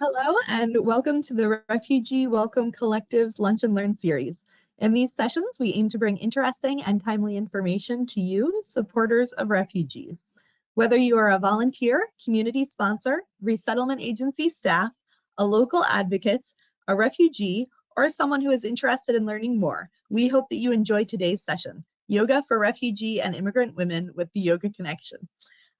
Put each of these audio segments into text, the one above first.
Hello and welcome to the Refugee Welcome Collective's Lunch and Learn series. In these sessions, we aim to bring interesting and timely information to you, supporters of refugees. Whether you are a volunteer, community sponsor, resettlement agency staff, a local advocate, a refugee, or someone who is interested in learning more, we hope that you enjoy today's session, Yoga for Refugee and Immigrant Women with the Yoga Connection.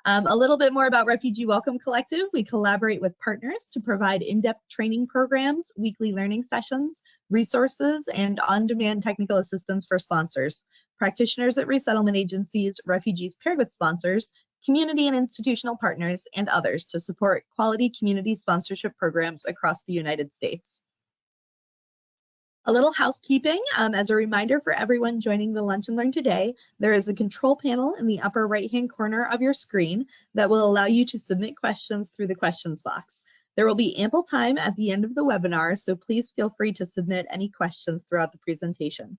A little bit more about Refugee Welcome Collective. We collaborate with partners to provide in-depth training programs, weekly learning sessions, resources, and on-demand technical assistance for sponsors, practitioners at resettlement agencies, refugees paired with sponsors, community and institutional partners, and others to support quality community sponsorship programs across the United States. A little housekeeping, as a reminder for everyone joining the Lunch and Learn today, there is a control panel in the upper right-hand corner of your screen that will allow you to submit questions through the questions box. There will be ample time at the end of the webinar, so please feel free to submit any questions throughout the presentation.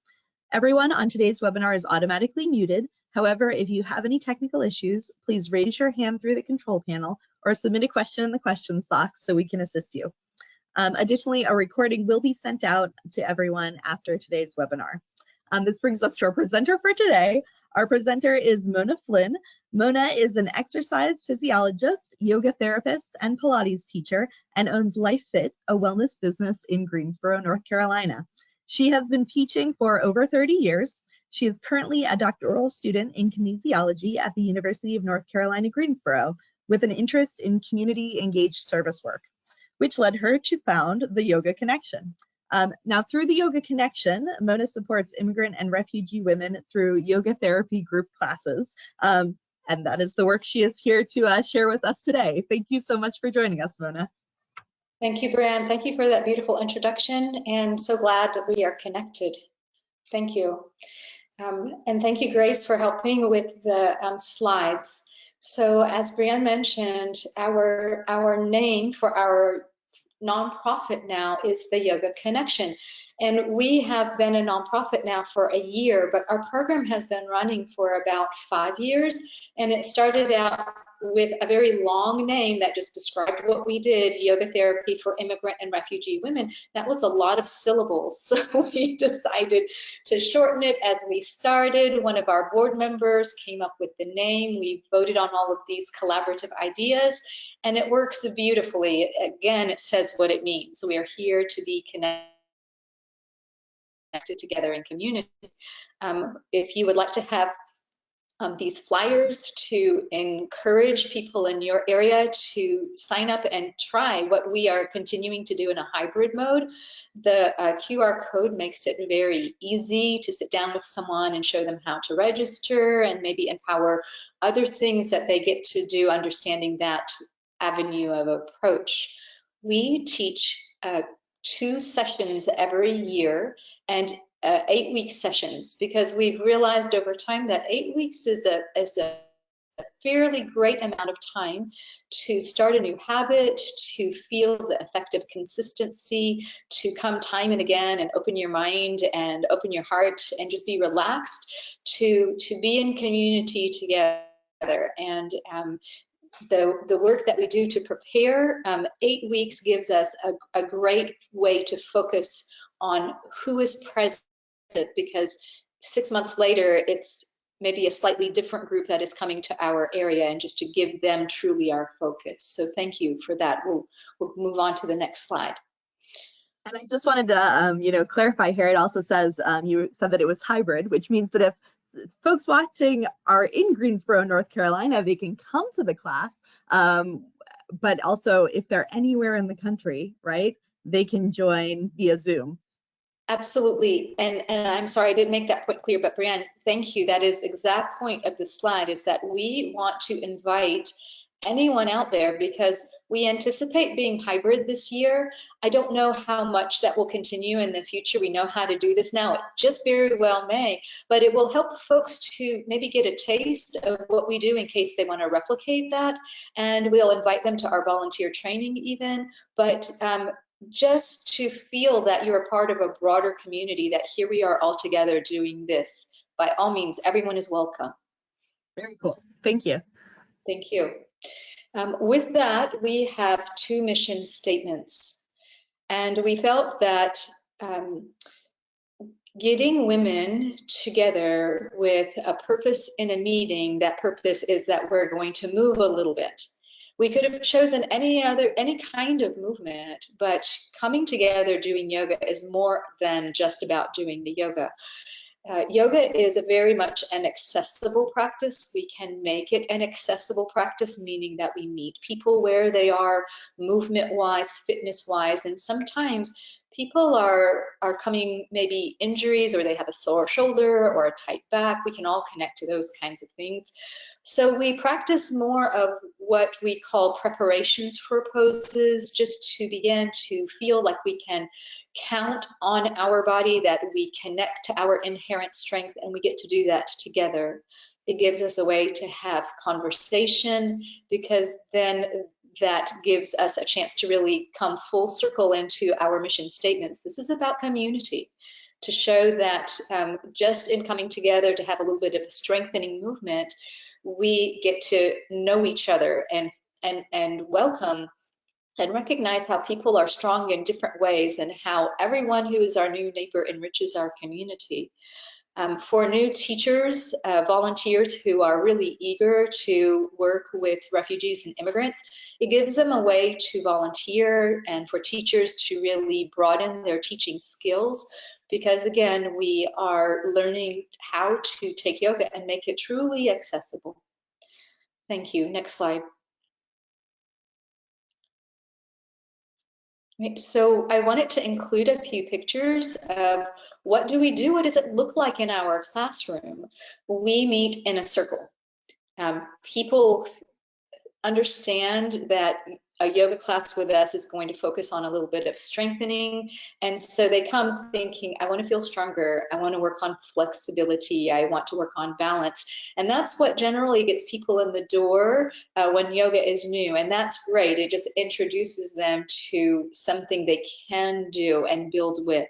Everyone on today's webinar is automatically muted. However, if you have any technical issues, please raise your hand through the control panel or submit a question in the questions box so we can assist you. Additionally, a recording will be sent out to everyone after today's webinar. This brings us to our presenter for today. Our presenter is Mona Flynn. Mona is an exercise physiologist, yoga therapist, and Pilates teacher, and owns Life Fit, a wellness business in Greensboro, North Carolina. She has been teaching for over 30 years. She is currently a doctoral student in kinesiology at the University of North Carolina, Greensboro, with an interest in community engaged service work, which led her to found the Yoga Connection. Now, through the Yoga Connection, Mona supports immigrant and refugee women through yoga therapy group classes. And that is the work she is here to share with us today. Thank you so much for joining us, Mona. Thank you, Brianne. Thank you for that beautiful introduction, and so glad that we are connected. Thank you. And thank you, Grace, for helping with the slides. So as Brianne mentioned, our name for our nonprofit now is the Yoga Connection. And we have been a nonprofit now for a year, but our program has been running for about 5 years. And it started out with a very long name that just described what we did, yoga therapy for immigrant and refugee women. That was a lot of syllables. So we decided to shorten it as we started. One of our board members came up with the name. We voted on all of these collaborative ideas, and it works beautifully. Again, it says what it means. We are here to be connected together in community. If you would like to have these flyers to encourage people in your area to sign up and try what we are continuing to do in a hybrid mode. The QR code makes it very easy to sit down with someone and show them how to register and maybe empower other things that they get to do, understanding that avenue of approach. We teach 2 sessions every year, and 8-week sessions, because we've realized over time that 8 weeks is a fairly great amount of time to start a new habit, to feel the effective consistency, to come time and again and open your mind and open your heart and just be relaxed, to be in community together. And the work that we do to prepare, 8 weeks gives us a great way to focus on who is present, because 6 months later, it's maybe a slightly different group that is coming to our area, and just to give them truly our focus. So thank you for that. We'll move on to the next slide. And I just wanted to, clarify here. It also says, you said that it was hybrid, which means that if folks watching are in Greensboro, North Carolina, they can come to the class, but also if they're anywhere in the country, right, they can join via Zoom. Absolutely, and I'm sorry I didn't make that point clear, but Brianne, thank you. That is the exact point of the slide, is that we want to invite anyone out there, because we anticipate being hybrid this year. I don't know how much that will continue in the future. We know how to do this now. It just very well may, but it will help folks to maybe get a taste of what we do in case they want to replicate that, and we'll invite them to our volunteer training even. But just to feel that you're a part of a broader community, that here we are all together doing this. By all means, everyone is welcome. Very cool. Thank you. Thank you. With that, we have 2 mission statements. And we felt that getting women together with a purpose in a meeting, that purpose is that we're going to move a little bit. We could have chosen any kind of movement, but coming together doing yoga is more than just about doing the yoga. Yoga is a very much an accessible practice. We can make it an accessible practice, meaning that we meet people where they are, movement-wise, fitness-wise, and sometimes people are coming maybe injuries, or they have a sore shoulder or a tight back. We can all connect to those kinds of things. So we practice more of what we call preparations for poses, just to begin to feel like we can count on our body, that we connect to our inherent strength, and we get to do that together. It gives us a way to have conversation, because then that gives us a chance to really come full circle into our mission statements. This is about community, to show that just in coming together to have a little bit of a strengthening movement, we get to know each other and welcome and recognize how people are strong in different ways, and how everyone who is our new neighbor enriches our community. For new teachers, volunteers who are really eager to work with refugees and immigrants, it gives them a way to volunteer, and for teachers to really broaden their teaching skills, because again, we are learning how to take yoga and make it truly accessible. Thank you. Next slide. Right, so I wanted to include a few pictures of what do we do? What does it look like in our classroom? We meet in a circle. People understand that a yoga class with us is going to focus on a little bit of strengthening, and so they come thinking, I want to feel stronger, I want to work on flexibility, I want to work on balance, and that's what generally gets people in the door when yoga is new, and that's great. It just introduces them to something they can do and build with.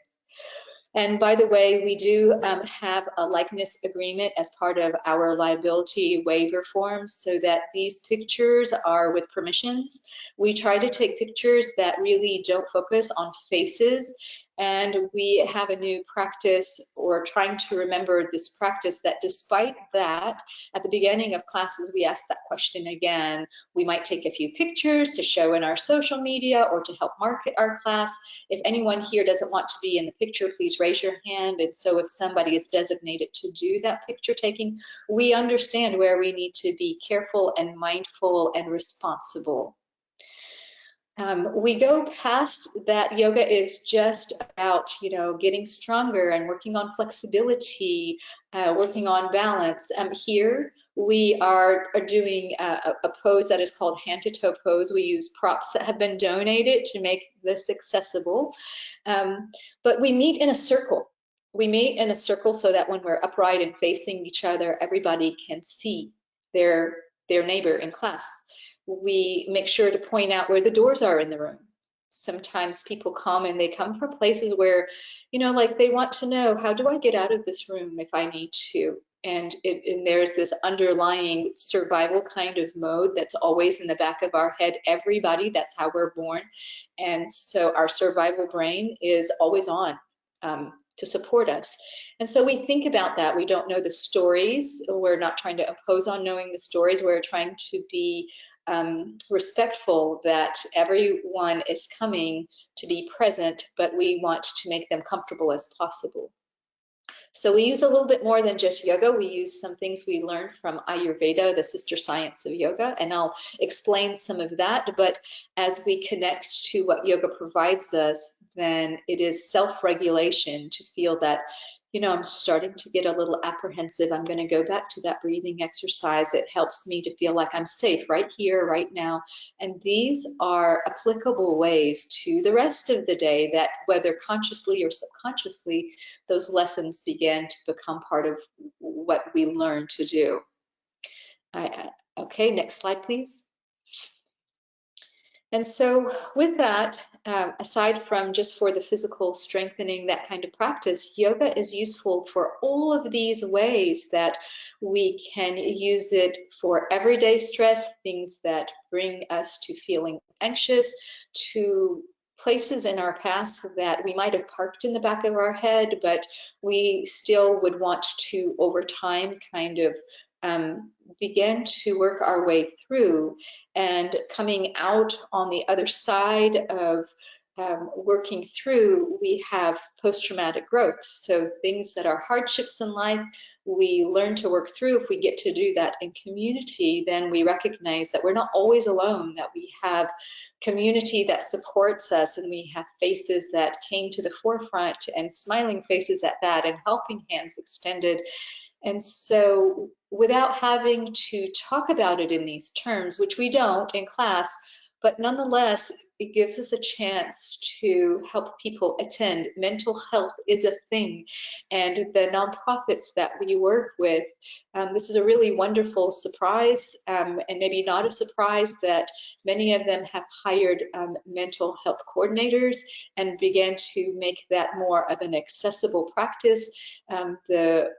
And by the way, we do have a likeness agreement as part of our liability waiver forms, so that these pictures are with permissions. We try to take pictures that really don't focus on faces, and we have a new practice, or trying to remember this practice, that despite that, at the beginning of classes, we ask that question again. We might take a few pictures to show in our social media or to help market our class. If anyone here doesn't want to be in the picture, please raise your hand. And so if somebody is designated to do that picture taking, we understand where we need to be careful and mindful and responsible. We go past that. Yoga is just about, getting stronger and working on flexibility, working on balance. Here we are doing a pose that is called hand to toe pose. We use props that have been donated to make this accessible. But we meet in a circle. We meet in a circle so that when we're upright and facing each other, everybody can see their neighbor in class. We make sure to point out where the doors are in the room. Sometimes people come and they come from places where, like they want to know, how do I get out of this room if I need to? And there's this underlying survival kind of mode that's always in the back of our head. Everybody, that's how we're born. And so our survival brain is always on to support us. And so we think about that. We don't know the stories. We're not trying to impose on knowing the stories. We're trying to be respectful that everyone is coming to be present, but we want to make them comfortable as possible. So we use a little bit more than just yoga. We use some things we learned from Ayurveda, the sister science of yoga, and I'll explain some of that. But as we connect to what yoga provides us, then it is self-regulation to feel that, I'm starting to get a little apprehensive. I'm going to go back to that breathing exercise. It helps me to feel like I'm safe right here, right now. And these are applicable ways to the rest of the day, that whether consciously or subconsciously, those lessons begin to become part of what we learn to do. Okay, next slide, please. And so with that, aside from just for the physical strengthening, that kind of practice, yoga is useful for all of these ways that we can use it for everyday stress, things that bring us to feeling anxious, to places in our past that we might have parked in the back of our head, but we still would want to, over time, kind of begin to work our way through. And coming out on the other side of working through, we have post-traumatic growth. So things that are hardships in life, we learn to work through. If we get to do that in community, then we recognize that we're not always alone, that we have community that supports us, and we have faces that came to the forefront, and smiling faces at that, and helping hands extended. And so without having to talk about it in these terms, which we don't in class, but nonetheless, it gives us a chance to help people attend. Mental health is a thing. And the nonprofits that we work with, this is a really wonderful surprise, and maybe not a surprise, that many of them have hired mental health coordinators and began to make that more of an accessible practice. The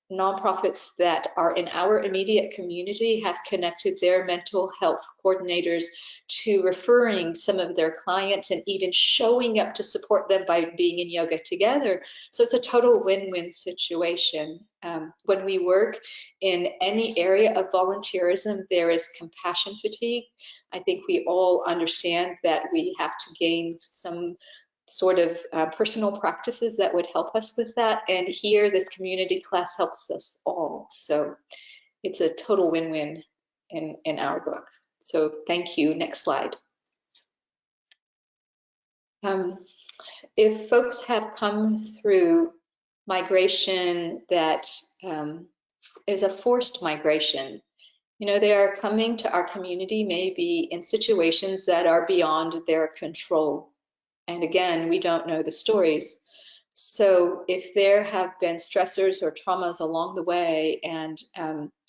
nonprofits that are in our immediate community have connected their mental health coordinators to referring some of their clients, and even showing up to support them by being in yoga together. So it's a total win-win situation. When we work in any area of volunteerism, there is compassion fatigue. I think we all understand that we have to gain some sort of personal practices that would help us with that. And here, this community class helps us all. So it's a total win-win in our book. So thank you. Next slide. If folks have come through migration that is a forced migration, you know, they are coming to our community maybe in situations that are beyond their control. And again, we don't know the stories. So if there have been stressors or traumas along the way, and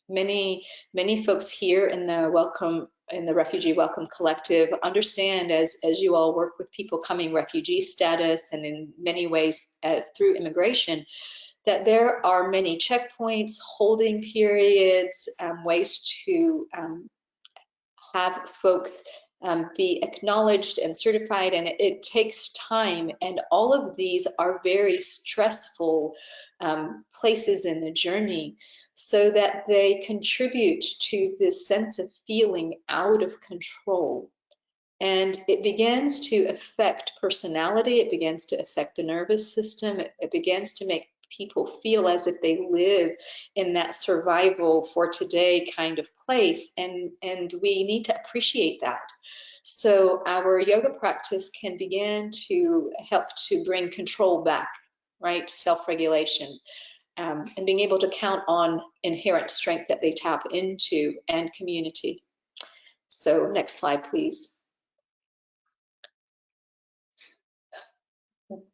many folks here in the Refugee Welcome Collective understand, as you all work with people coming refugee status, and in many ways through immigration, that there are many checkpoints, holding periods, ways to have folks be acknowledged and certified, and it takes time, and all of these are very stressful places in the journey, so that they contribute to this sense of feeling out of control. And it begins to affect personality, it begins to affect the nervous system, it begins to make people feel as if they live in that survival for today kind of place, and we need to appreciate that. So our yoga practice can begin to help to bring control back, right? Self-regulation, and being able to count on inherent strength that they tap into, and community. So next slide, please.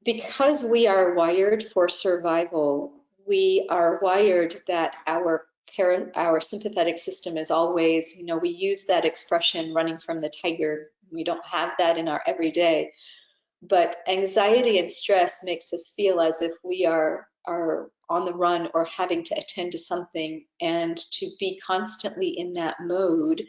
Because we are wired for survival, we are wired that our sympathetic system is always, you know, we use that expression, running from the tiger. We don't have that in our everyday. But anxiety and stress makes us feel as if we are on the run or having to attend to something, and to be constantly in that mode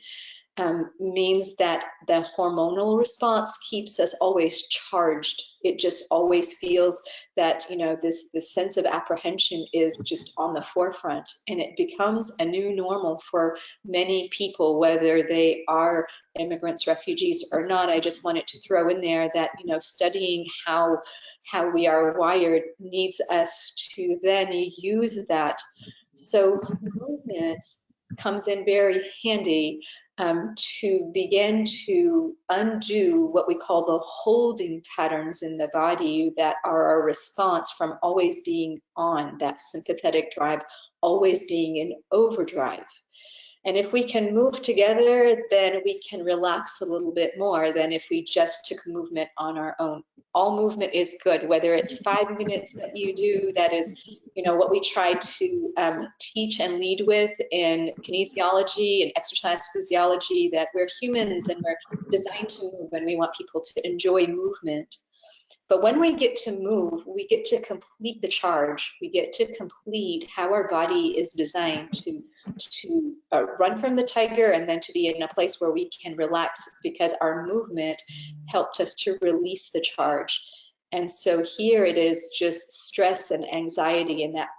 means that the hormonal response keeps us always charged. It just always feels that, you know, this sense of apprehension is just on the forefront, and it becomes a new normal for many people, whether they are immigrants, refugees or not. I just wanted to throw in there that, you know, studying how we are wired needs us to then use that. So movement comes in very handy to begin to undo what we call the holding patterns in the body that are a response from always being on that sympathetic drive, always being in overdrive. And if we can move together, then we can relax a little bit more than if we just took movement on our own. all movement is good, whether it's 5 minutes that you do, that is, what we try to teach and lead with in kinesiology and exercise physiology, that we're humans and we're designed to move, and we want people to enjoy movement. But when we get to move, we get to complete the charge. We get to complete how our body is designed to run from the tiger, and then to be in a place where we can relax, because our movement helped us to release the charge. And so here it is just stress and anxiety and that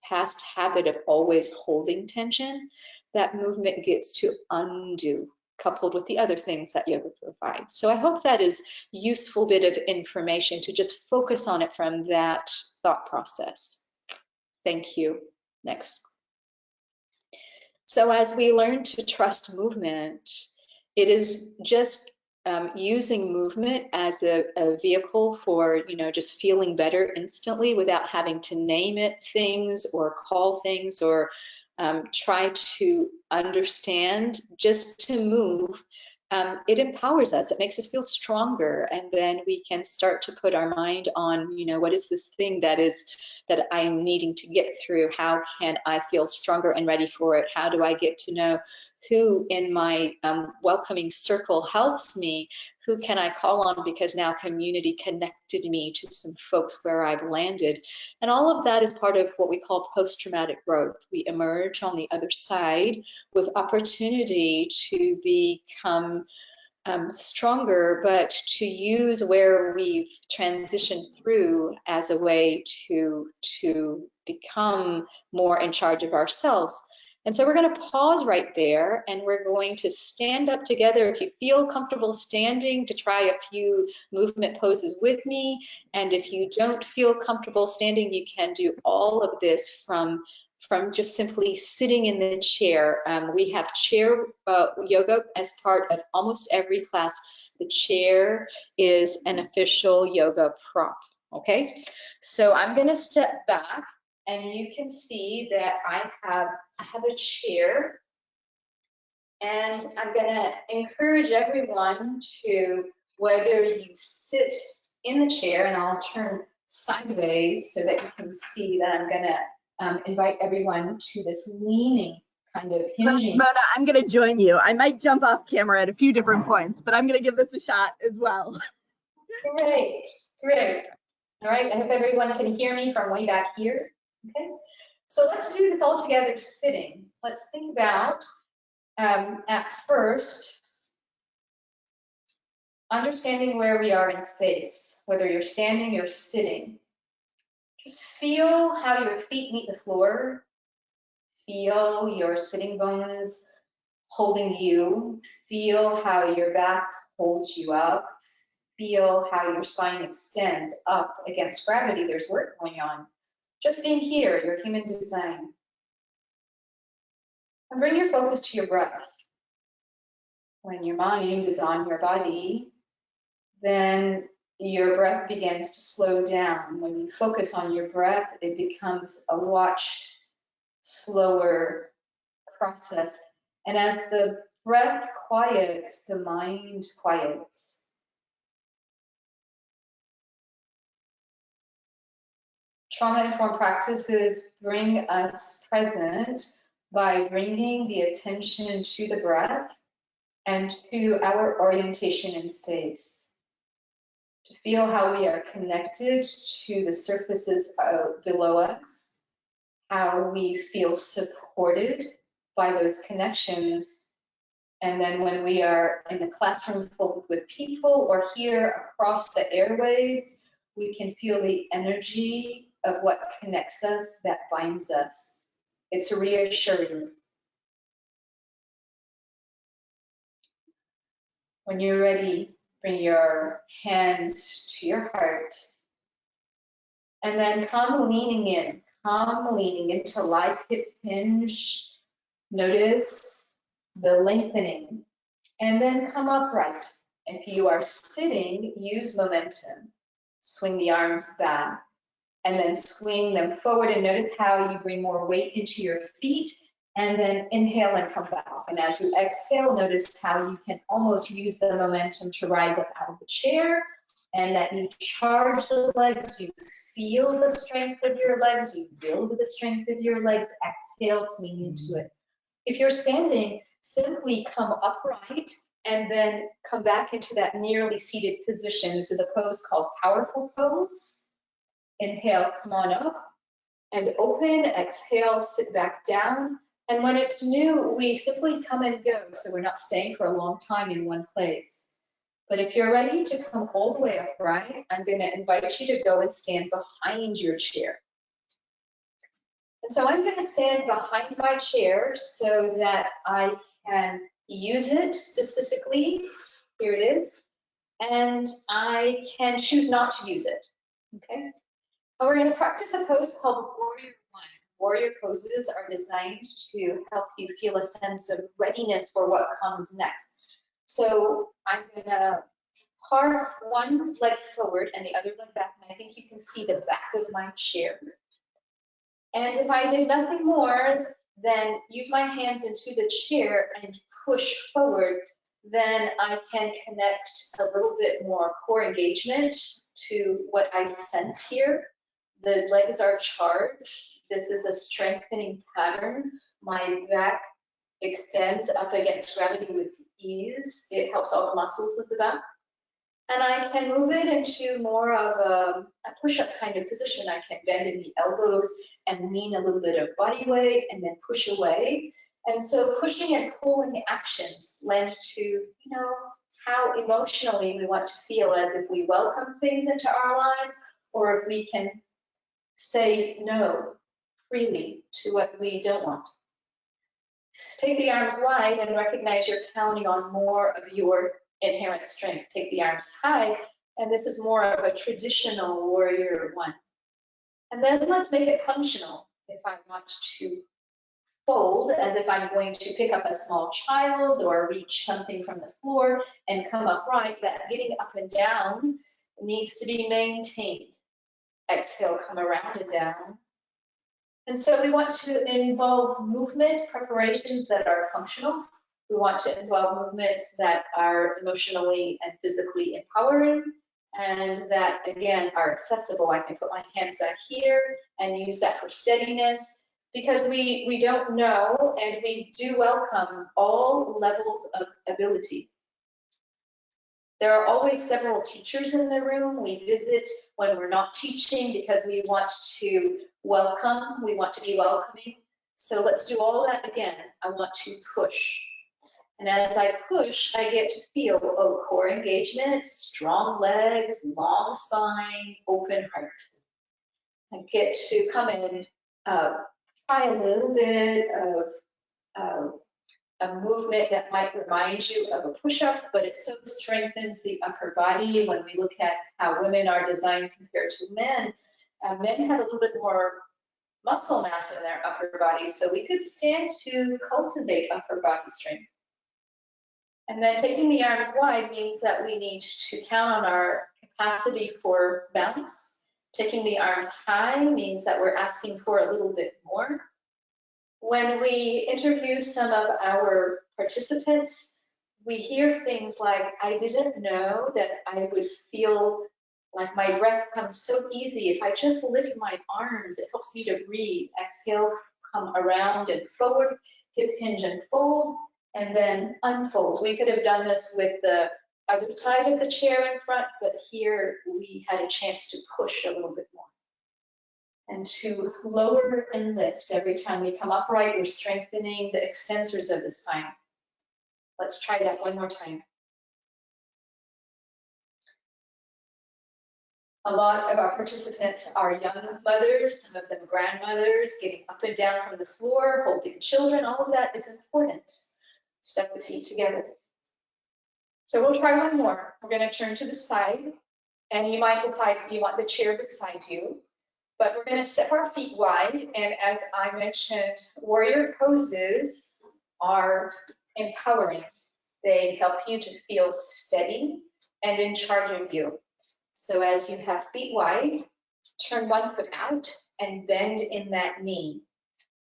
past habit of always holding tension. That movement gets to undo, coupled with the other things that yoga provides. So I hope that is a useful bit of information to just focus on it from that thought process. Thank you. Next. So as we learn to trust movement, it is just using movement as a vehicle for, just feeling better instantly without having to name it things or call things or try to understand. Just to move, it empowers us. It makes us feel stronger, and then we can start to put our mind on, what is this thing that I'm needing to get through? How can I feel stronger and ready for it? How do I get to know who in my welcoming circle helps me? Who can I call on, because now community connected me to some folks where I've landed? And all of that is part of what we call post-traumatic growth. We emerge on the other side with opportunity to become stronger, but to use where we've transitioned through as a way to become more in charge of ourselves. And so we're going to pause right there, and we're going to stand up together. If you feel comfortable standing, to try a few movement poses with me. And if you don't feel comfortable standing, you can do all of this from just simply sitting in the chair. We have chair yoga as part of almost every class. The chair is an official yoga prop, okay? So I'm gonna step back, and you can see that I have a chair, and I'm gonna encourage everyone to, whether you sit in the chair, and I'll turn sideways so that you can see that I'm gonna invite everyone to this leaning kind of hinging. Mona, I'm going to join you. I might jump off camera at a few different points, but I'm going to give this a shot as well. Great, great. All right, I hope everyone can hear me from way back here. Okay, so let's do this all together sitting. Let's think about, at first, understanding where we are in space, whether you're standing or sitting. Just feel how your feet meet the floor. Feel your sitting bones holding you. Feel how your back holds you up. Feel how your spine extends up against gravity. There's work going on. Just being here, your human design. And bring your focus to your breath. When your mind is on your body, then your breath begins to slow down. When you focus on your breath, it becomes a watched, slower process. And as the breath quiets, the mind quiets. Trauma-informed practices bring us present by bringing the attention to the breath and to our orientation in space. To feel how we are connected to the surfaces below us, how we feel supported by those connections. And then when we are in a classroom full with people or here across the airways, we can feel the energy of what connects us, that binds us. It's reassuring. When you're ready, bring your hands to your heart. And then come leaning into live hip hinge. Notice the lengthening. And then come upright. If you are sitting, use momentum. Swing the arms back and then swing them forward, and notice how you bring more weight into your feet, and then inhale and come back. And as you exhale, notice how you can almost use the momentum to rise up out of the chair, and that you charge the legs, you feel the strength of your legs, you build the strength of your legs. Exhale, swing into it. If you're standing, simply come upright and then come back into that nearly seated position. This is a pose called powerful pose. Inhale, come on up and open. Exhale, sit back down. And when it's new, we simply come and go, so we're not staying for a long time in one place. But if you're ready to come all the way upright, I'm going to invite you to go and stand behind your chair. And so I'm going to stand behind my chair so that I can use it specifically. Here it is. And I can choose not to use it. Okay. So we're going to practice a pose called Warrior One. Warrior poses are designed to help you feel a sense of readiness for what comes next. So I'm going to park one leg forward and the other leg back, and I think you can see the back of my chair. And if I did nothing more than use my hands into the chair and push forward, then I can connect a little bit more core engagement to what I sense here. The legs are charged. This is a strengthening pattern. My back extends up against gravity with ease. It helps all the muscles of the back. And I can move it into more of a push-up kind of position. I can bend in the elbows and lean a little bit of body weight and then push away. And so pushing and pulling actions lend to, how emotionally we want to feel, as if we welcome things into our lives, or if we can say no freely to what we don't want. Take the arms wide and recognize you're counting on more of your inherent strength. Take the arms high, and this is more of a traditional Warrior One. And then let's make it functional. If I want to fold as if I'm going to pick up a small child or reach something from the floor and come upright, that getting up and down needs to be maintained. Exhale, come around and down. And so we want to involve movement preparations that are functional. We want to involve movements that are emotionally and physically empowering, and that, again, are accessible. I can put my hands back here and use that for steadiness, because we don't know, and we do welcome all levels of ability. There are always several teachers in the room. We visit when we're not teaching because we want to welcome, we want to be welcoming. So let's do all that again. I want to push. And as I push, I get to feel, core engagement, strong legs, long spine, open heart. I get to come in, try a little bit of a movement that might remind you of a push-up, but it so strengthens the upper body. When we look at how women are designed compared to men, men have a little bit more muscle mass in their upper body, so we could stand to cultivate upper body strength. And then taking the arms wide means that we need to count on our capacity for balance. Taking the arms high means that we're asking for a little bit more. When we interview some of our participants, we hear things like, I didn't know that I would feel like my breath comes so easy. If I just lift my arms, it helps me to breathe. Exhale, come around and forward, hip hinge and fold, and then unfold. We could have done this with the other side of the chair in front, but here we had a chance to push a little bit more. And to lower and lift every time we come upright, we're strengthening the extensors of the spine. Let's try that one more time. A lot of our participants are young mothers, some of them grandmothers, getting up and down from the floor, holding children. All of that is important. Step the feet together. So we'll try one more. We're going to turn to the side, and you might decide you want the chair beside you. But we're going to step our feet wide, and as I mentioned, warrior poses are empowering. They help you to feel steady and in charge of you. So as you have feet wide, turn one foot out and bend in that knee.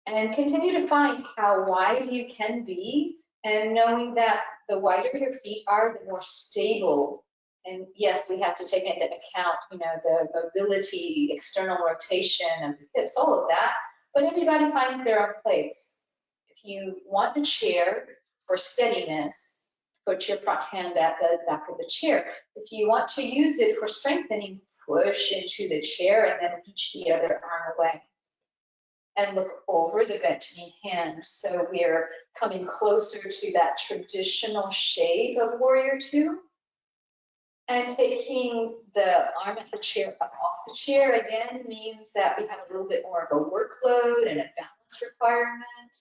And continue to find how wide you can be, and knowing that the wider your feet are, the more stable And yes, we have to take into account, the mobility, external rotation of the hips, all of that, but everybody finds their own place. If you want a chair for steadiness, put your front hand at the back of the chair. If you want to use it for strengthening, push into the chair and then reach the other arm away. And look over the bent knee hand. So we're coming closer to that traditional shape of Warrior Two. And taking the arm at the chair up off the chair again means that we have a little bit more of a workload and a balance requirement.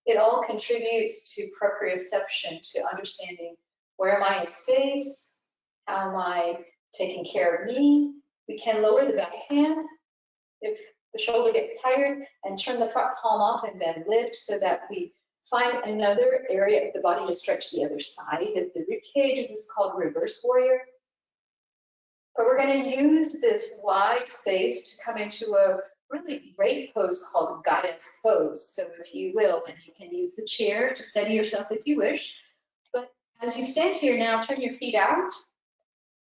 It all contributes to proprioception, to understanding where am I in space, how am I taking care of me. We can lower the back hand if the shoulder gets tired and turn the front palm off and then lift so that we find another area of the body to stretch the other side of the rib cage. This is called reverse warrior. But we're going to use this wide space to come into a really great pose called goddess pose. So if you will, and you can use the chair to steady yourself if you wish. But as you stand here now, turn your feet out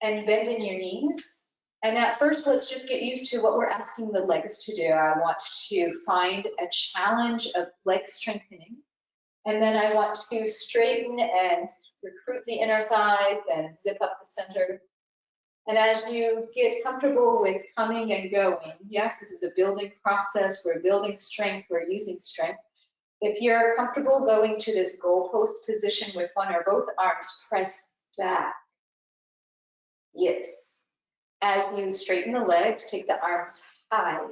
and bend in your knees. And at first, let's just get used to what we're asking the legs to do. I want to find a challenge of leg strengthening. And then I want to straighten and recruit the inner thighs and zip up the center. And as you get comfortable with coming and going, yes, this is a building process. We're building strength. We're using strength. If you're comfortable going to this goalpost position with one or both arms pressed back, yes. As you straighten the legs, take the arms high.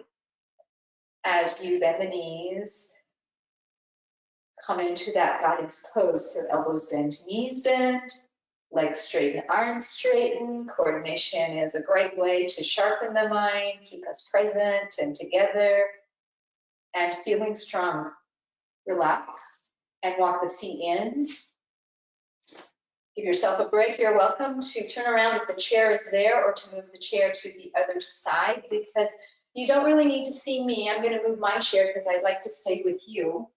As you bend the knees, come into that goddess pose. So elbows bend, knees bend. Legs straighten, arms straighten. Coordination is a great way to sharpen the mind, keep us present and together, and feeling strong. Relax and walk the feet in. Give yourself a break. You're welcome to turn around if the chair is there or to move the chair to the other side because you don't really need to see me. I'm going to move my chair because I'd like to stay with you.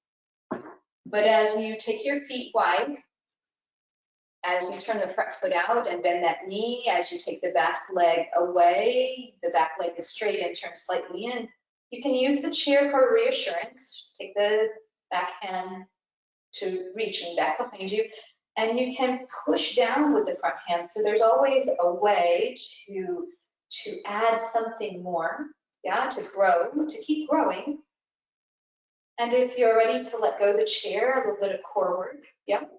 But as you take your feet wide, as you turn the front foot out and bend that knee, as you take the back leg away, the back leg is straight and turn slightly in. You can use the chair for reassurance. Take the back hand to reaching back behind you, and you can push down with the front hand. So there's always a way to add something more, yeah, to grow, to keep growing. And if you're ready to let go of the chair, a little bit of core work, yep.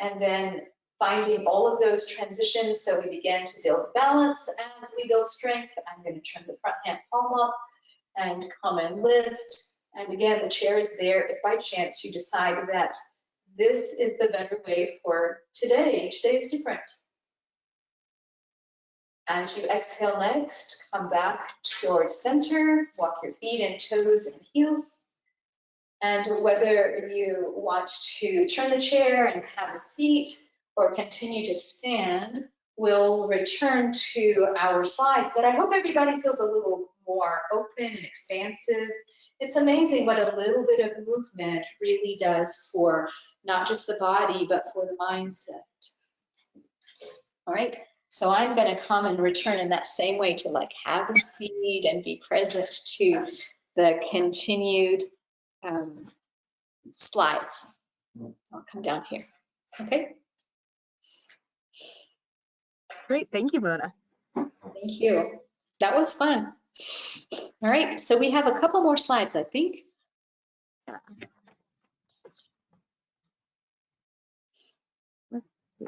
And then finding all of those transitions so we begin to build balance as we build strength. I'm going to turn the front hand palm up and come and lift. And again, the chair is there if by chance you decide that this is the better way for today. Each day is different. As you exhale next, come back towards center, walk your feet and toes and heels. And whether you want to turn the chair and have a seat or continue to stand, we'll return to our slides. But I hope everybody feels a little more open and expansive. It's amazing what a little bit of movement really does for not just the body, but for the mindset. All right, so I'm going to come and return in that same way to like have a seat and be present to the continued slides. I'll come down here. Okay. Great, thank you, Mona. Thank you. That was fun. All right, so we have a couple more slides, I think. Yeah. Let's see.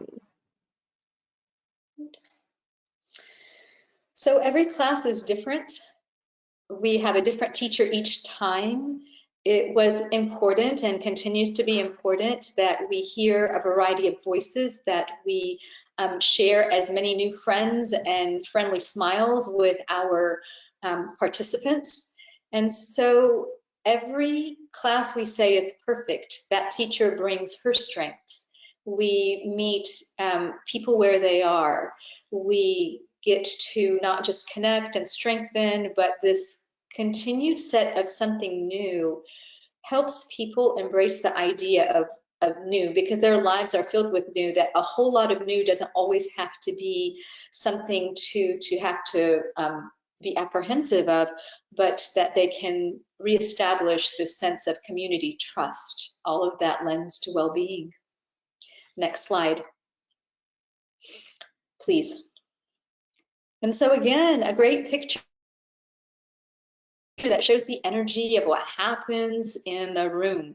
So every class is different. We have a different teacher each time. It was important and continues to be important that we hear a variety of voices, that we share as many new friends and friendly smiles with our participants. And so every class we say is perfect. That teacher brings her strengths. We meet people where they are. We get to not just connect and strengthen, but this continued set of something new helps people embrace the idea of new, because their lives are filled with new, that a whole lot of new doesn't always have to be something to have to be apprehensive of, but that they can reestablish this sense of community trust. All of that lends to well-being. Next slide, please. And so again, a great picture that shows the energy of what happens in the room.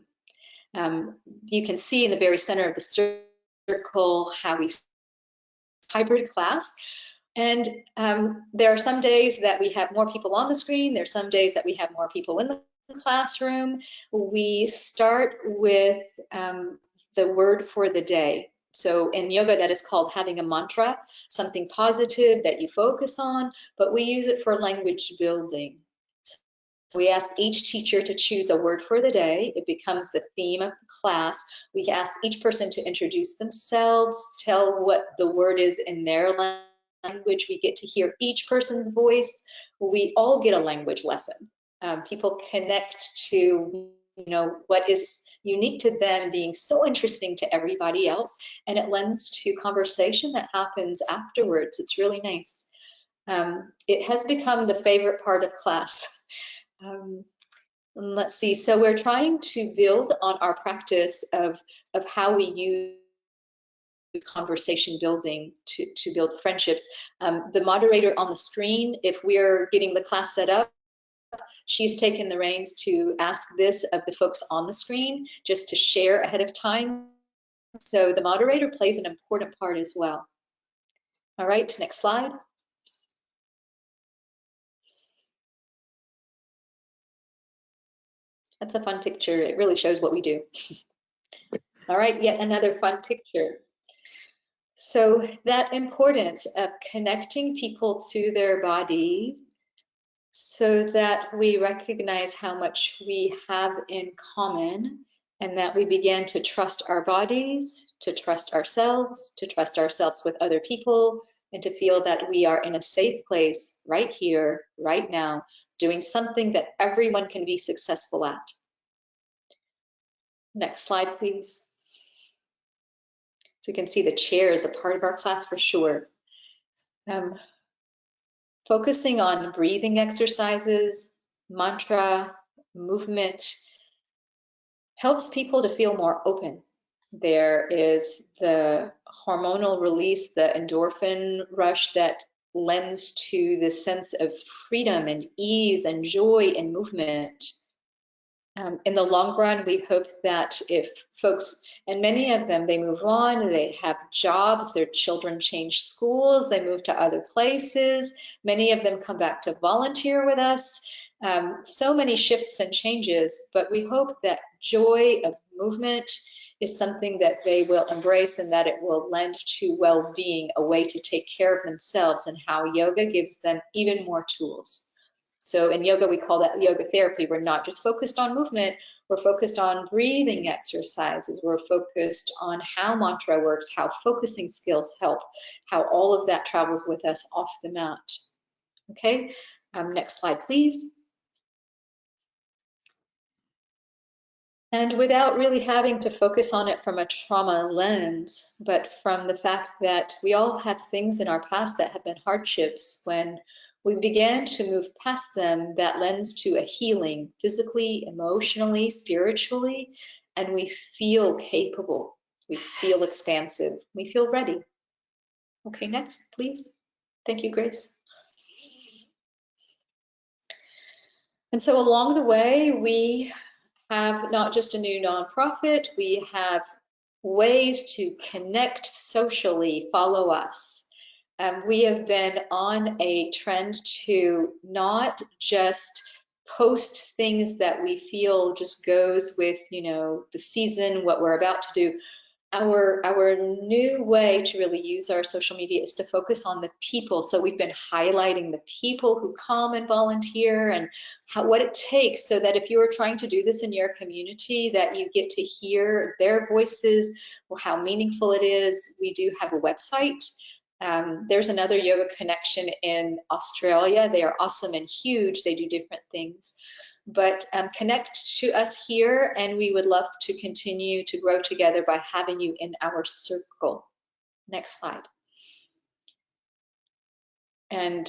You can see in the very center of the circle how we hybrid class. And there are some days that we have more people on the screen. There's some days that we have more people in the classroom. We start with the word for the day. So in yoga, that is called having a mantra, something positive that you focus on, but we use it for language building. We ask each teacher to choose a word for the day. It becomes the theme of the class. We ask each person to introduce themselves, tell what the word is in their language. We get to hear each person's voice. We all get a language lesson. People connect to what is unique to them being so interesting to everybody else, and it lends to conversation that happens afterwards. It's really nice. It has become the favorite part of class. Let's see, so we're trying to build on our practice of how we use conversation building to build friendships. The moderator on the screen, if we're getting the class set up, she's taken the reins to ask this of the folks on the screen, just to share ahead of time. So the moderator plays an important part as well. All right, next slide. That's a fun picture. It really shows what we do. All right, yet another fun picture. So that importance of connecting people to their bodies so that we recognize how much we have in common, and that we begin to trust our bodies, to trust ourselves with other people, and to feel that we are in a safe place right here, right now, doing something that everyone can be successful at. Next slide, please. So you can see the chair is a part of our class for sure. Focusing on breathing exercises, mantra, movement, helps people to feel more open. There is the hormonal release, the endorphin rush that lends to the sense of freedom and ease and joy in movement. In the long run, we hope that if folks, and many of them, they move on, they have jobs, their children change schools, they move to other places, many of them come back to volunteer with us. So many shifts and changes, but we hope that joy of movement is something that they will embrace, and that it will lend to well-being, a way to take care of themselves, and how yoga gives them even more tools. So in yoga, we call that yoga therapy. We're not just focused on movement, we're focused on breathing exercises, we're focused on how mantra works, how focusing skills help, how all of that travels with us off the mat. Okay, next slide, please. And without really having to focus on it from a trauma lens, but from the fact that we all have things in our past that have been hardships, when we began to move past them, that lends to a healing physically, emotionally, spiritually, and we feel capable, we feel expansive, we feel ready. Okay, next, please. Thank you, Grace. And so along the way, we have not just a new nonprofit, we have ways to connect socially, follow us. We have been on a trend to not just post things that we feel just goes with, the season, what we're about to do. Our new way to really use our social media is to focus on the people. So we've been highlighting the people who come and volunteer, and what it takes, so that if you are trying to do this in your community, that you get to hear their voices, or how meaningful it is. We do have a website. There's another Yoga Connection in Australia. They are awesome and huge. They do different things. But connect to us here, and we would love to continue to grow together by having you in our circle. Next slide. And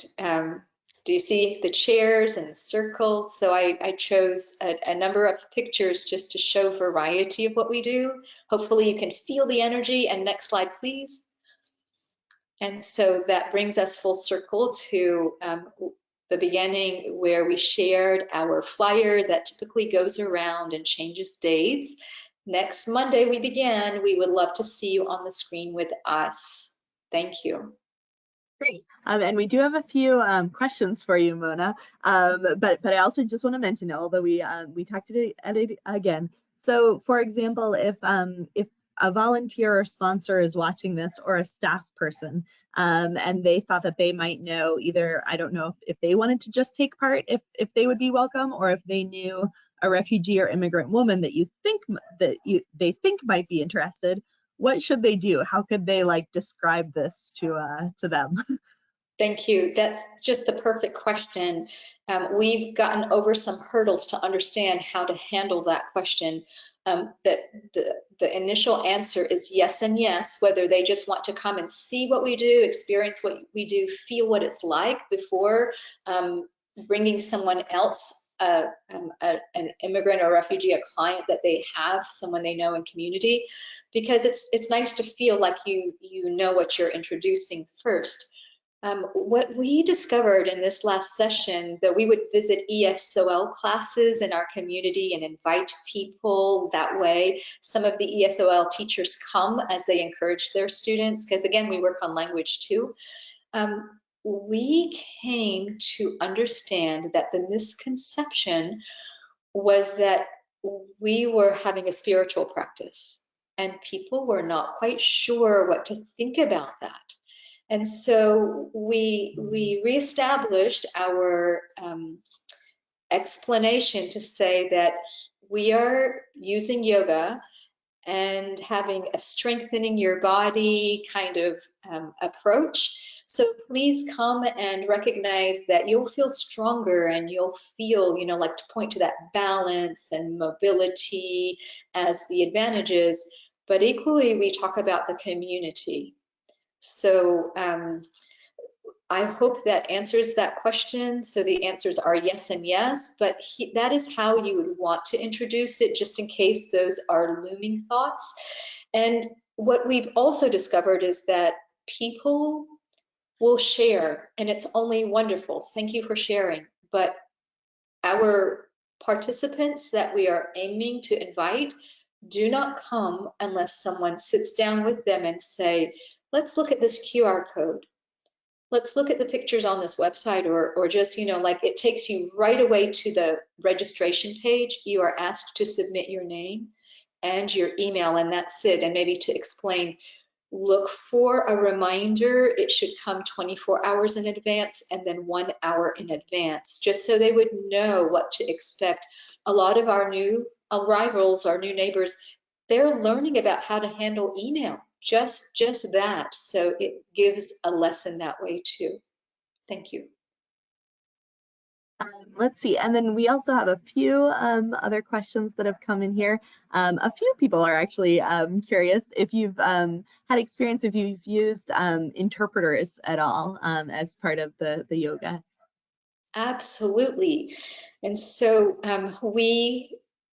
do you see the chairs and the circle? So I chose a number of pictures just to show variety of what we do. Hopefully you can feel the energy. And next slide, please. And so that brings us full circle to the beginning, where we shared our flyer that typically goes around and changes dates. Next Monday we begin. We would love to see you on the screen with us. Thank you. Great. And we do have a few questions for you, Mona. But I also just want to mention, although we talked at it again. So, for example, if a volunteer or sponsor is watching this, or a staff person, and they thought that they might know either, I don't know if they wanted to just take part, if they would be welcome, or if they knew a refugee or immigrant woman that they think might be interested, what should they do? How could they describe this to them? Thank you. That's just the perfect question. We've gotten over some hurdles to understand how to handle that question. That the initial answer is yes and yes, whether they just want to come and see what we do, experience what we do, feel what it's like before bringing someone else, an immigrant or refugee, a client that they have, someone they know in community, because it's nice to feel like you know what you're introducing first. What we discovered in this last session, that we would visit ESOL classes in our community and invite people that way. Some of the ESOL teachers come as they encourage their students, because again, we work on language too. We came to understand that the misconception was that we were having a spiritual practice, and people were not quite sure what to think about that. And so we reestablished our explanation to say that we are using yoga and having a strengthening your body kind of approach. So please come and recognize that you'll feel stronger, and you'll feel, like to point to that balance and mobility as the advantages. But equally, we talk about the community. So I hope that answers that question. So the answers are yes and yes, but that is how you would want to introduce it, just in case those are looming thoughts. And what we've also discovered is that people will share, and it's only wonderful. Thank you for sharing. But our participants that we are aiming to invite do not come unless someone sits down with them and say, let's look at this QR code. Let's look at the pictures on this website, or just, like it takes you right away to the registration page. You are asked to submit your name and your email, and that's it. And maybe to explain, look for a reminder. It should come 24 hours in advance, and then 1 hour in advance, just so they would know what to expect. A lot of our new arrivals, our new neighbors, they're learning about how to handle email. Just that. So it gives a lesson that way too. Thank you. Let's see, and then we also have a few other questions that have come in here. A few people are actually curious if you've had experience, if you've used interpreters at all as part of the yoga. Absolutely. And so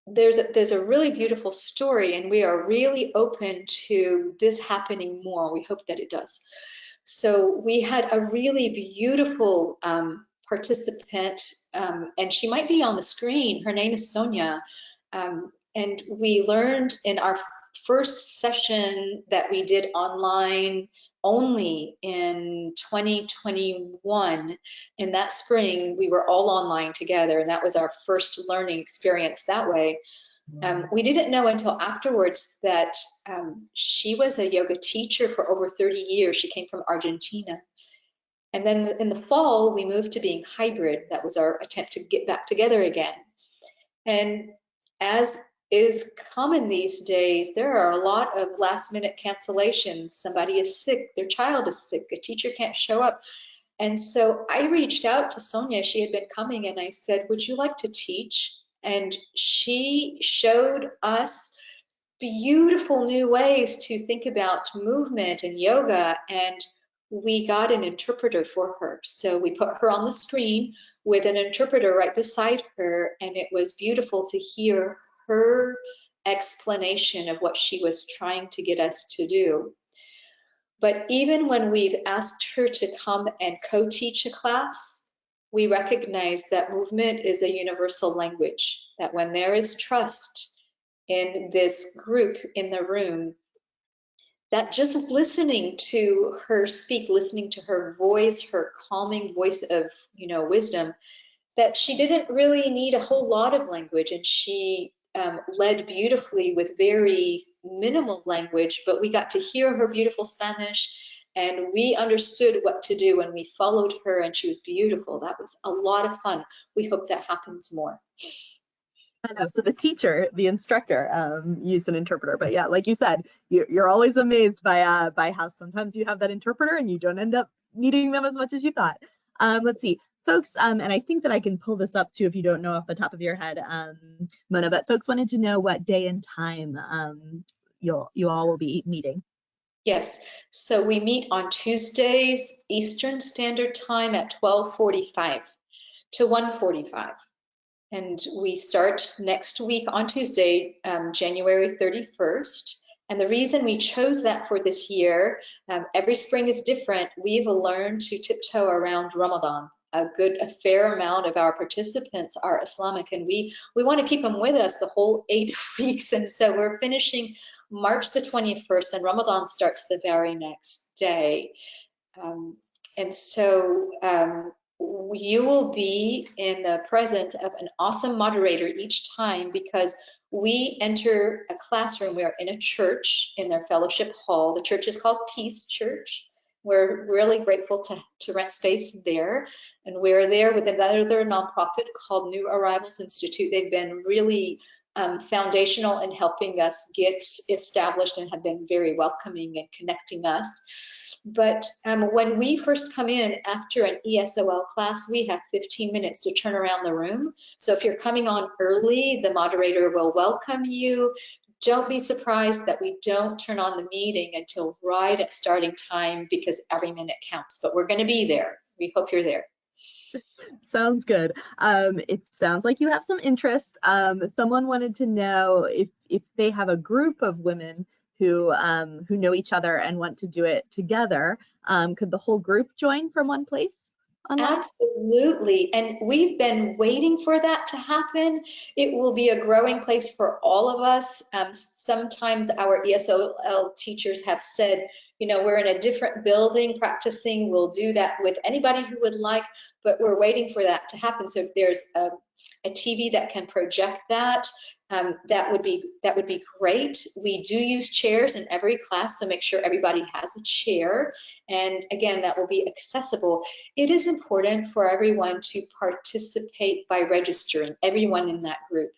there's a really beautiful story, and we are really open to this happening more. We hope that it does. So we had a really beautiful participant, and she might be on the screen. Her name is Sonia. And we learned in our first session that we did online only in 2021. In that spring, we were all online together, and that was our first learning experience that way. We didn't know until afterwards that she was a yoga teacher for over 30 years. She came from Argentina. And then in the fall, we moved to being hybrid. That was our attempt to get back together again. And as is common these days. There are a lot of last minute cancellations. Somebody is sick, their child is sick, a teacher can't show up. And so I reached out to Sonia. She had been coming, and I said, would you like to teach? And she showed us beautiful new ways to think about movement and yoga, and we got an interpreter for her. So we put her on the screen with an interpreter right beside her, and it was beautiful to hear her explanation of what she was trying to get us to do. But even when we've asked her to come and co-teach a class, we recognize that movement is a universal language, that when there is trust in this group in the room, that just listening to her speak, listening to her voice, her calming voice of, wisdom, that she didn't really need a whole lot of language, and she led beautifully with very minimal language, but we got to hear her beautiful Spanish, and we understood what to do, and we followed her, and she was beautiful. That was a lot of fun. We hope that happens more. I know. So the teacher, the instructor, used an interpreter. But yeah, like you said, you're always amazed by how sometimes you have that interpreter and you don't end up needing them as much as you thought. Let's see, folks, and I think that I can pull this up too if you don't know off the top of your head, Mona. But folks wanted to know what day and time you all will be meeting. Yes, so we meet on Tuesdays Eastern Standard Time at 12:45 to 1:45. And we start next week on Tuesday, January 31st. And the reason we chose that for this year, every spring is different. We've learned to tiptoe around Ramadan. A fair amount of our participants are Islamic, and we want to keep them with us the whole 8 weeks. And so we're finishing March the 21st, and Ramadan starts the very next day. And so you will be in the presence of an awesome moderator each time, because we enter a classroom. We are in a church in their fellowship hall. The church is called Peace Church. We're really grateful to rent space there. And we're there with another nonprofit called New Arrivals Institute. They've been really foundational in helping us get established and have been very welcoming and connecting us. But when we first come in after an ESOL class, we have 15 minutes to turn around the room. So if you're coming on early, the moderator will welcome you. Don't be surprised that we don't turn on the meeting until right at starting time, because every minute counts. But we're going to be there. We hope you're there. Sounds good. It sounds like you have some interest. Someone wanted to know if they have a group of women who know each other and want to do it together. Could the whole group join from one place online? Absolutely. And we've been waiting for that to happen. It will be a growing place for all of us. Sometimes our ESOL teachers have said, we're in a different building practicing. We'll do that with anybody who would like, but we're waiting for that to happen. So if there's a TV that can project that, that would be great. We do use chairs in every class, so make sure everybody has a chair. And again, that will be accessible. It is important for everyone to participate by registering, everyone in that group.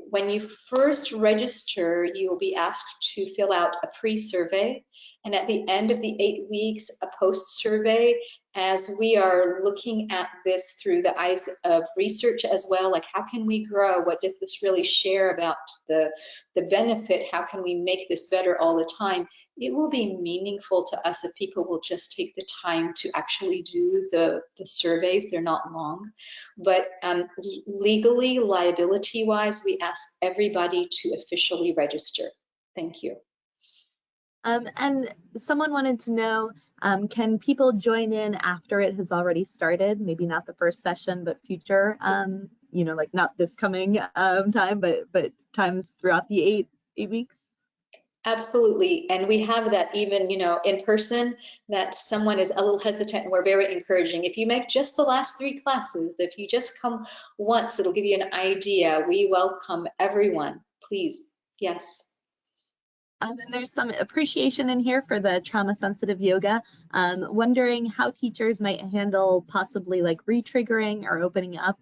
When you first register, you will be asked to fill out a pre-survey, and at the end of the 8 weeks, a post-survey, as we are looking at this through the eyes of research as well, like how can we grow? What does this really share about the benefit? How can we make this better all the time? It will be meaningful to us if people will just take the time to actually do the surveys. They're not long, but legally, liability-wise, we ask everybody to officially register. Thank you. And someone wanted to know, can people join in after it has already started? Maybe not the first session, but future, like not this coming time, but times throughout the eight weeks? Absolutely. And we have that even, in person, that someone is a little hesitant, and we're very encouraging. If you make just the last 3 classes, if you just come once, it'll give you an idea. We welcome everyone, please. Yes. And there's some appreciation in here for the trauma-sensitive yoga. Wondering how teachers might handle possibly like re-triggering or opening up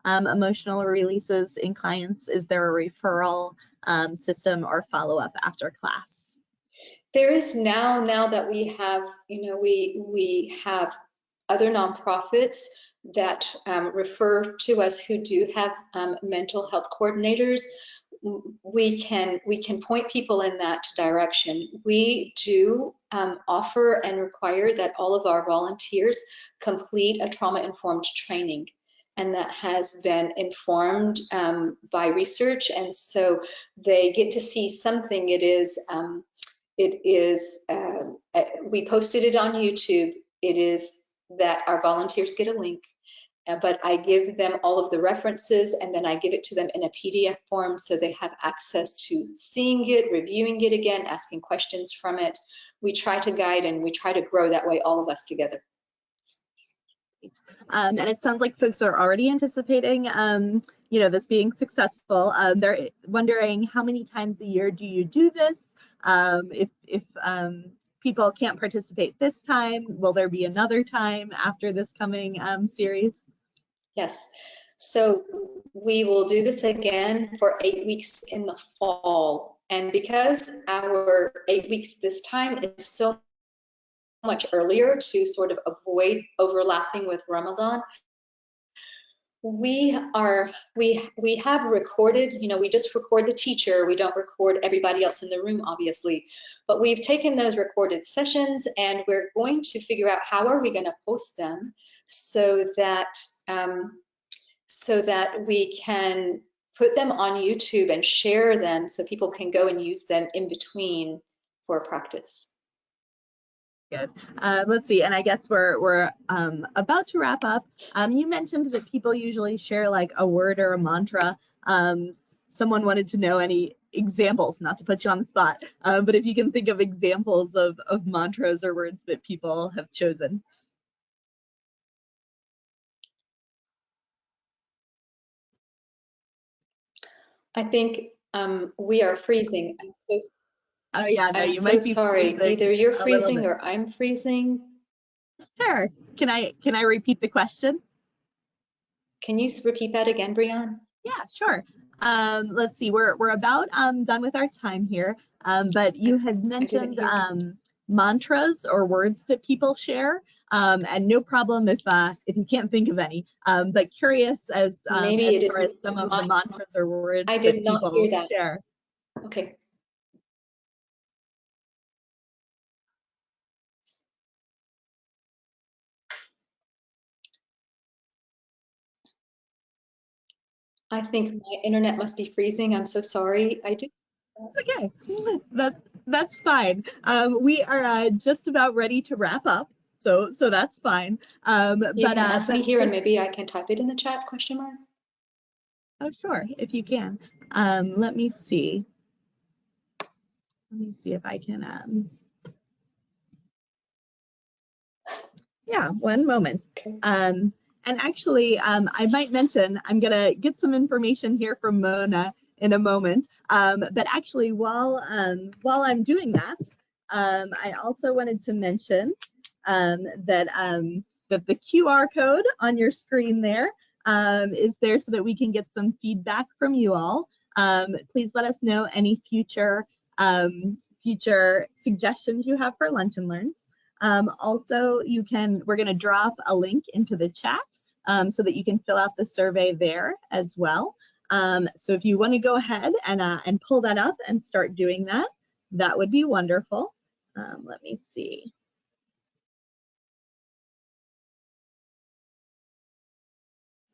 emotional releases in clients? Is there a referral system or follow-up after class? There is now that we have, we have other nonprofits that refer to us who do have mental health coordinators. We can point people in that direction. We do offer and require that all of our volunteers complete a trauma-informed training, and that has been informed by research, and so they get to see something. We posted it on YouTube. It is that our volunteers get a link, but I give them all of the references, and then I give it to them in a PDF form so they have access to seeing it, reviewing it again, asking questions from it. We try to guide and we try to grow that way, all of us together. And it sounds like folks are already anticipating, this being successful. They're wondering, how many times a year do you do this? If people can't participate this time, will there be another time after this coming series? Yes. So we will do this again for 8 weeks in the fall. And because our 8 weeks this time is so much earlier to sort of avoid overlapping with Ramadan, we have recorded, we just record the teacher. We don't record everybody else in the room, obviously, but we've taken those recorded sessions and we're going to figure out how are we going to post them so that we can put them on YouTube and share them so people can go and use them in between for practice. Good. Let's see, and I guess we're about to wrap up. You mentioned that people usually share like a word or a mantra. Someone wanted to know any examples, not to put you on the spot, but if you can think of examples of mantras or words that people have chosen. I think we are freezing. Oh yeah, no, I'm you so might be sorry. freezing Either you're a little freezing bit. or I'm freezing. Sure. Can I repeat the question? Can you repeat that again, Brianne? Yeah, sure. Let's see, we're about done with our time here, but you had mentioned mantras or words that people share, and no problem if you can't think of any, but curious as Maybe it is far as some of the mantras or words I that did not people hear that. share. Okay. I think my internet must be freezing. I'm so sorry. I do. It's okay. That's fine. We are just about ready to wrap up, so that's fine. You can ask me here, and just, maybe I can type it in the chat, question mark. oh, sure, if you can. Let me see. Let me see if I can. Yeah, one moment. Okay. And actually, I might mention, I'm going to get some information here from Mona in a moment. But actually, while I'm doing that, I also wanted to mention that the QR code on your screen there is there so that we can get some feedback from you all. Please let us know any future suggestions you have for Lunch and Learns. Also, we're going to drop a link into the chat so that you can fill out the survey there as well. So if you want to go ahead and pull that up and start doing that, that would be wonderful. Let me see.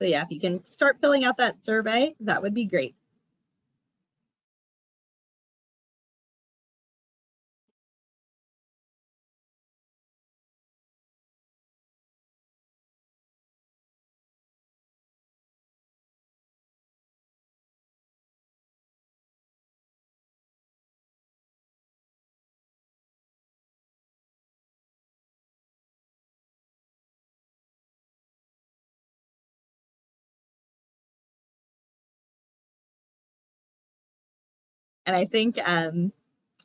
So yeah, if you can start filling out that survey, that would be great. And I think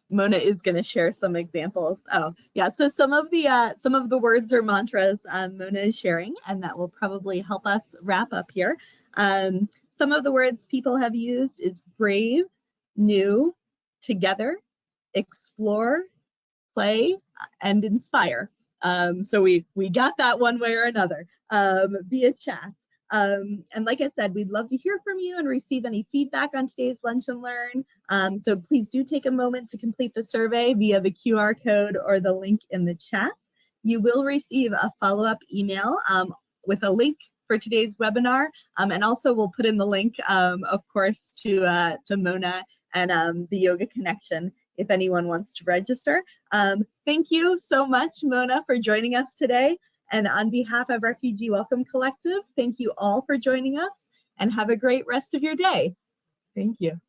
Mona is going to share some examples. Oh, yeah. So some of the words or mantras Mona is sharing, and that will probably help us wrap up here. Some of the words people have used is brave, new, together, explore, play, and inspire. So we got that one way or another via chat. And like I said, we'd love to hear from you and receive any feedback on today's Lunch and Learn. So please do take a moment to complete the survey via the QR code or the link in the chat. You will receive a follow-up email with a link for today's webinar. And also we'll put in the link, of course, to Mona and the Yoga Connection if anyone wants to register. Thank you so much, Mona, for joining us today. And on behalf of Refugee Welcome Collective, thank you all for joining us and have a great rest of your day. Thank you.